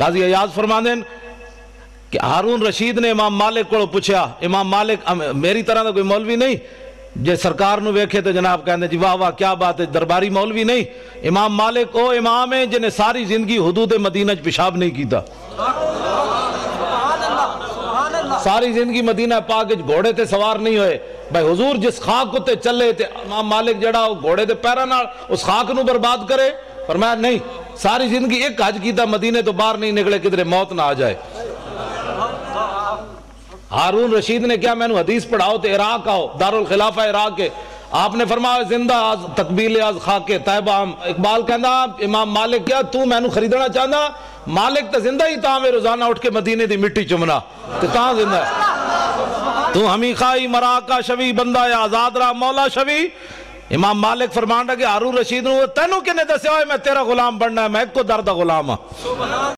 قاضی ایاز فرماندے کہ ہارون رشید نے امام مالک کو پوچھا، امام مالک میری طرح دا کوئی مولوی نہیں جے سرکار نو ویکھے تو جناب کہندے جی واہ واہ کیا بات ہے، درباری مولوی نہیں، امام مالک او امام ہے جنہیں ساری زندگی حدود مدینہ پیشاب نہیں کیتا، ساری زندگی مدینہ پاک گھوڑے تے سوار نہیں ہوئے، بھائی حضور جس خاک تے چلے تے امام مالک جڑا گھوڑے تے پیرا نال اس خاک نو برباد کرے؟ فرمایا نہیں، ساری زندگی ایک حج کیتا، مدینے تو باہر نہیں نکلے کدھر موت نہ آ جائے۔ ہارون رشید نے کیا، میں نے حدیث پڑھاؤ تے عراق آؤ، دارالخلافہ عراق کے، آپ نے فرمایا زندہ آز تقبیل آز خاک طیبہ ہم۔ اقبال کہندا امام مالک کیا تو میں نے خریدنا چاہنا، مالک تو زندہ ہی تاں میں روزانہ اٹھ کے مدینے دی مٹی چمنا تے تاں زندہ ہے، تو ہمیں خائی مراکہ شوی بندہ یا آزاد را مولا شوی۔ امام مالک فرمان رہا کہ ہارون رشید نے تینوں کنے دسیا ہوئے میں تیرا غلام بننا ہے، میں ایک کو درد غلام ہاں۔